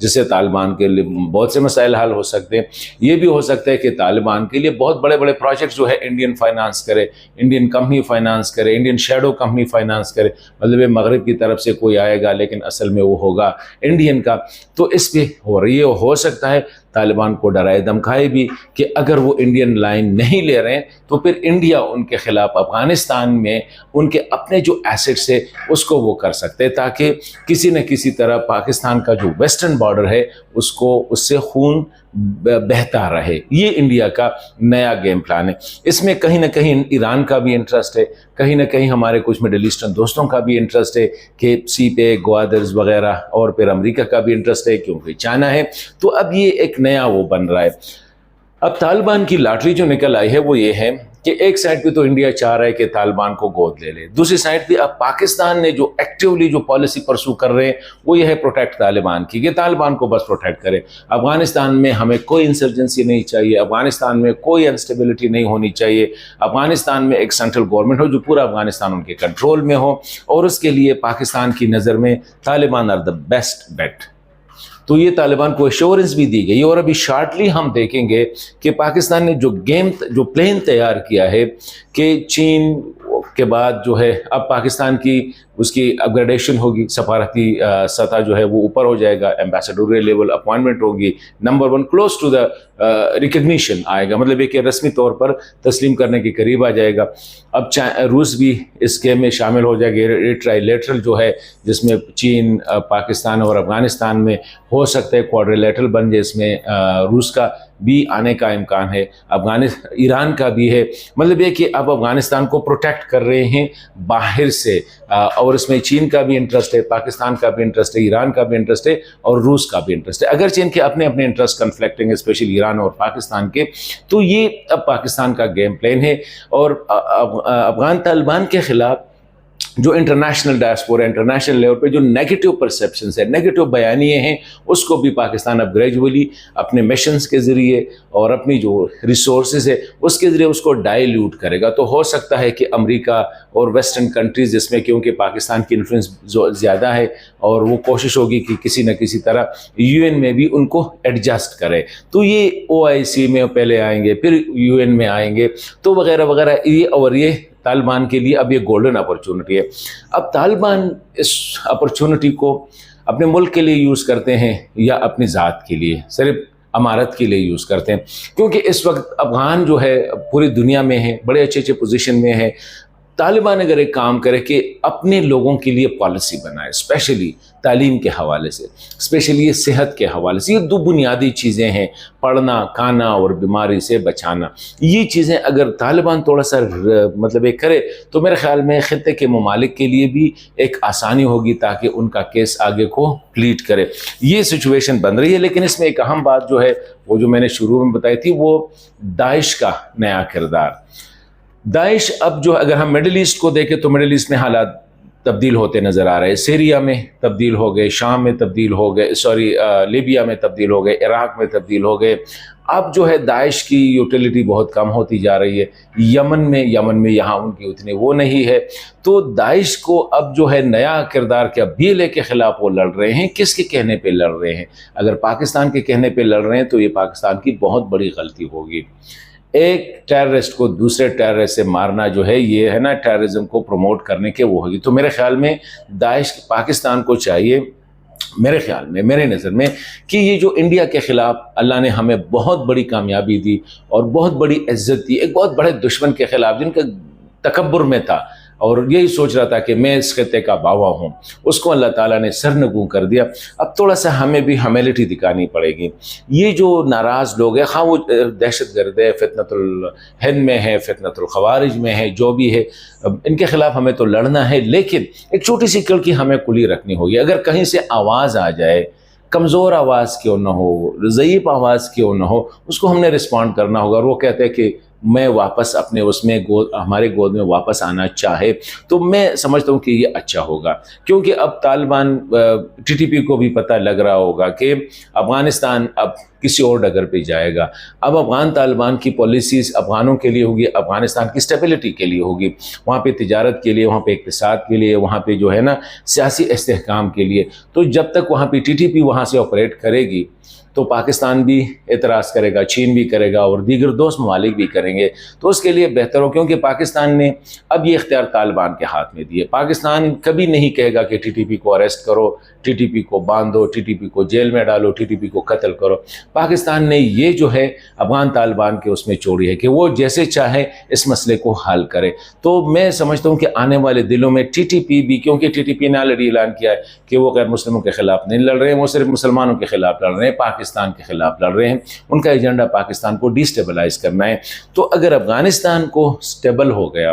جس سے طالبان کے لیے بہت سے مسائل حل ہو سکتے ہیں. یہ بھی ہو سکتا ہے کہ طالبان کے لیے بہت بڑے بڑے پروجیکٹ جو ہے انڈین فائنانس کرے, انڈین کمپنی فائنانس کرے, انڈین شیڈو کمپنی فائنانس کرے, مطلب مغرب کی طرف سے کوئی آئے گا لیکن اصل میں وہ ہوگا انڈین کا. تو اس پہ ہو رہی ہے, ہو سکتا ہے طالبان کو ڈرائے دھمکائے بھی کہ اگر وہ انڈین لائن نہیں لے رہے ہیں تو پھر انڈیا ان کے خلاف افغانستان میں ان کے اپنے جو ایسٹس ہے اس کو وہ کر سکتے ہیں, تاکہ کسی نہ کسی طرح پاکستان کا جو ویسٹرن بارڈر ہے اس سے خون بہتا رہے. یہ انڈیا کا نیا گیم پلان ہے. اس میں کہیں نہ کہیں ایران کا بھی انٹرسٹ ہے, کہیں نہ کہیں ہمارے کچھ مڈل ایسٹرن دوستوں کا بھی انٹرسٹ ہے کہ سی پہ گوادرز وغیرہ, اور پھر امریکہ کا بھی انٹرسٹ ہے کیونکہ چائنا ہے. تو اب یہ ایک نیا وہ بن رہا ہے. اب طالبان کی لاٹری جو نکل آئی ہے وہ یہ ہے کہ ایک سائڈ پہ تو انڈیا چاہ رہا ہے کہ طالبان کو گود لے لے, دوسری سائڈ پہ اب پاکستان نے جو ایکٹیولی جو پالیسی پرسو کر رہے ہیں وہ یہ ہے پروٹیکٹ طالبان کی, کہ طالبان کو بس پروٹیکٹ کرے. افغانستان میں ہمیں کوئی انسرجنسی نہیں چاہیے, افغانستان میں کوئی انسٹیبلٹی نہیں ہونی چاہیے, افغانستان میں ایک سینٹرل گورنمنٹ ہو جو پورا افغانستان ان کے کنٹرول میں ہو, اور اس کے لیے پاکستان کی نظر میں Taliban are the best bet. تو یہ طالبان کو ایشورنس بھی دی گئی. اور ابھی شارٹلی ہم دیکھیں گے کہ پاکستان نے جو پلان تیار کیا ہے کہ چین کے بعد جو ہے اب پاکستان کی اس کی اپ گریڈیشن ہوگی, سفارتی سطح جو ہے وہ اوپر ہو جائے گا, ایمبیسڈوریل لیول اپوائنٹمنٹ ہوگی, number 1 close to the recognition آئے گا, مطلب یہ کہ رسمی طور پر تسلیم کرنے کے قریب آ جائے گا. اب روس بھی اس گیم میں شامل ہو جائے گا. ٹرائی لیٹرل جو ہے جس میں چین, پاکستان اور افغانستان میں ہو سکتا ہے کوادریلیٹرل بن جائے, اس میں روس کا بھی آنے کا امکان ہے, ایران کا بھی ہے. مطلب یہ کہ اب افغانستان کو پروٹیکٹ کر رہے ہیں باہر سے, اور اس میں چین کا بھی انٹرسٹ ہے, پاکستان کا بھی انٹرسٹ ہے, ایران کا بھی انٹرسٹ ہے اور روس کا بھی انٹرسٹ ہے. اگرچہ ان کے اپنے اپنے انٹرسٹ کنفلکٹنگ ہے, اسپیشلی ایران اور پاکستان کے. تو یہ اب پاکستان کا گیم پلان ہے. اور افغان طالبان کے خلاف جو انٹرنیشنل ڈائسپورا, انٹرنیشنل لیول پہ جو نیگیٹو پرسیپشنز ہیں, نیگیٹو بیانیے ہیں, اس کو بھی پاکستان اب گریجولی اپنے مشنز کے ذریعے اور اپنی جو ریسورسز ہے اس کے ذریعے اس کو ڈائلیوٹ کرے گا. تو ہو سکتا ہے کہ امریکہ اور ویسٹرن کنٹریز, جس میں کیونکہ پاکستان کی انفلوئنس زیادہ ہے, اور وہ کوشش ہوگی کہ کسی نہ کسی طرح UN میں بھی ان کو ایڈجسٹ کرے. تو یہ OIC میں پہلے آئیں گے, پھر UN میں آئیں گے, تو وغیرہ وغیرہ. یہ طالبان کے لیے اب یہ گولڈن اپرچونٹی ہے. اب طالبان اس اپرچونٹی کو اپنے ملک کے لیے یوز کرتے ہیں یا اپنی ذات کے لیے, صرف امارت کے لیے یوز کرتے ہیں, کیونکہ اس وقت افغان جو ہے پوری دنیا میں ہے, بڑے اچھے پوزیشن میں ہے. طالبان اگر ایک کام کرے کہ اپنے لوگوں کے لیے پالیسی بنائے, اسپیشلی تعلیم کے حوالے سے, اسپیشلی صحت کے حوالے سے, یہ 2 بنیادی چیزیں ہیں, پڑھنا, کھانا اور بیماری سے بچانا. یہ چیزیں اگر طالبان تھوڑا سا مطلب ایک کرے تو میرے خیال میں خطے کے ممالک کے لیے بھی ایک آسانی ہوگی, تاکہ ان کا کیس آگے کو پلیٹ کرے. یہ سچویشن بن رہی ہے. لیکن اس میں ایک اہم بات جو ہے وہ جو میں نے شروع میں بتائی تھی, وہ داعش کا نیا کردار. داعش اب جو اگر ہم مڈل ایسٹ کو دیکھیں تو مڈل ایسٹ میں حالات تبدیل ہوتے نظر آ رہے ہیں. سیریا میں تبدیل ہو گئے, شام میں تبدیل ہو گئے, لیبیا میں تبدیل ہو گئے, عراق میں تبدیل ہو گئے. اب جو ہے داعش کی یوٹیلیٹی بہت کم ہوتی جا رہی ہے. یمن میں یہاں ان کی اتنی وہ نہیں ہے. تو داعش کو اب جو ہے نیا کردار کیا, BLA کے خلاف وہ لڑ رہے ہیں. کس کے کہنے پہ لڑ رہے ہیں؟ اگر پاکستان کے کہنے پہ لڑ رہے ہیں تو یہ پاکستان کی بہت بڑی غلطی ہوگی. ایک ٹیررسٹ کو دوسرے ٹیررسٹ سے مارنا جو ہے یہ ہے نا ٹیررزم کو پروموٹ کرنے کے وہ ہوگی. تو میرے خیال میں داعش پاکستان کو چاہیے, میرے خیال میں, میرے نظر میں, کہ یہ جو انڈیا کے خلاف اللہ نے ہمیں بہت بڑی کامیابی دی اور بہت بڑی عزت دی, ایک بہت بڑے دشمن کے خلاف جن کا تکبر میں تھا اور یہی سوچ رہا تھا کہ میں اس خطے کا باوا ہوں, اس کو اللہ تعالیٰ نے سرنگوں کر دیا. اب تھوڑا سا ہمیں بھی ہیوملٹی دکھانی پڑے گی. یہ جو ناراض لوگ ہیں, خواہ وہ دہشت گرد ہے, فتنۃ الہند میں ہے, فتنۃ الخوارج میں ہے, جو بھی ہے, ان کے خلاف ہمیں تو لڑنا ہے. لیکن ایک چھوٹی سی کڑکی ہمیں کھلی رکھنی ہوگی. اگر کہیں سے آواز آ جائے, کمزور آواز کیوں نہ ہو, ضعیف آواز کیوں نہ ہو, اس کو ہم نے رسپونڈ کرنا ہوگا. اور وہ کہتے ہیں کہ میں واپس اپنے اس میں ہمارے گود میں واپس آنا چاہے تو میں سمجھتا ہوں کہ یہ اچھا ہوگا، کیونکہ اب طالبان ٹی ٹی پی کو بھی پتہ لگ رہا ہوگا کہ افغانستان اب کسی اور ڈگر پہ جائے گا۔ اب افغان طالبان کی پالیسیز افغانوں کے لیے ہوگی، افغانستان کی اسٹیبلٹی کے لیے ہوگی، وہاں پہ تجارت کے لیے، وہاں پہ اقتصاد کے لیے، وہاں پہ جو ہے نا سیاسی استحکام کے لیے۔ تو جب تک وہاں پہ ٹی ٹی پی وہاں سے آپریٹ کرے گی تو پاکستان بھی اعتراض کرے گا، چین بھی کرے گا اور دیگر دوست ممالک بھی کریں گے، تو اس کے لیے بہتر ہو، کیونکہ پاکستان نے اب یہ اختیار طالبان کے ہاتھ میں دیے۔ پاکستان کبھی نہیں کہے گا کہ ٹی ٹی پی کو اریسٹ کرو، ٹی ٹی پی کو باندھو، ٹی ٹی پی کو جیل میں ڈالو، ٹی ٹی پی کو قتل کرو۔ پاکستان نے یہ جو ہے افغان طالبان کے اس میں چھوڑی ہے کہ وہ جیسے چاہے اس مسئلے کو حل کرے۔ تو میں سمجھتا ہوں کہ آنے والے دنوں میں ٹی ٹی پی بھی، کیونکہ ٹی ٹی پی نے آلریڈی اعلان کیا ہے کہ وہ غیر مسلموں کے خلاف نہیں لڑ رہے ہیں، وہ صرف مسلمانوں کے خلاف لڑ رہے ہیں، پاکستان کے خلاف لڑ رہے ہیں، ان کا ایجنڈا پاکستان کو ڈی اسٹیبلائز کرنا ہے۔ تو اگر افغانستان کو اسٹیبل ہو گیا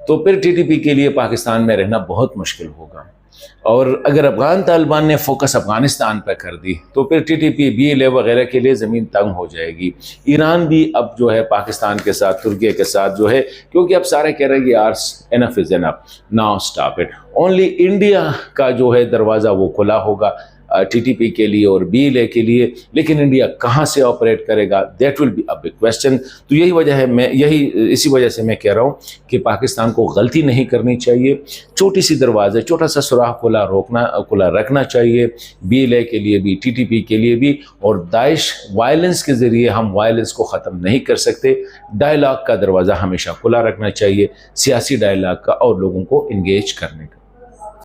تو پھر ٹی ٹی پی کے لیے پاکستان میں رہنا بہت مشکل ہوگا، اور اگر افغان طالبان نے فوکس افغانستان پہ کر دی تو پھر T T P, B L A وغیرہ کے لیے زمین تنگ ہو جائے گی۔ ایران بھی اب جو ہے پاکستان کے ساتھ، ترکی کے ساتھ جو ہے، کیونکہ اب سارے کہہ رہے ہیں کہ enough is enough, now stop it. Only India کا جو ہے دروازہ وہ کھلا ہوگا ٹی ٹی پی کے لیے اور بی ایل اے کے لیے، لیکن انڈیا کہاں سے آپریٹ کرے گا، that will be a big question. تو یہی وجہ ہے، اسی وجہ سے میں کہہ رہا ہوں کہ پاکستان کو غلطی نہیں کرنی چاہیے، چھوٹی سی دروازے، چھوٹا سا سوراخ کھلا رکھنا چاہیے، بی ایل اے کے لیے بھی، ٹی ٹی پی کے لیے بھی۔ اور داعش وائلنس کے ذریعے ہم وائلنس کو ختم نہیں کر سکتے، ڈائلاگ کا دروازہ ہمیشہ کھلا رکھنا چاہیے، سیاسی ڈائلاگ کا اور لوگوں کو انگیج کرنے کا۔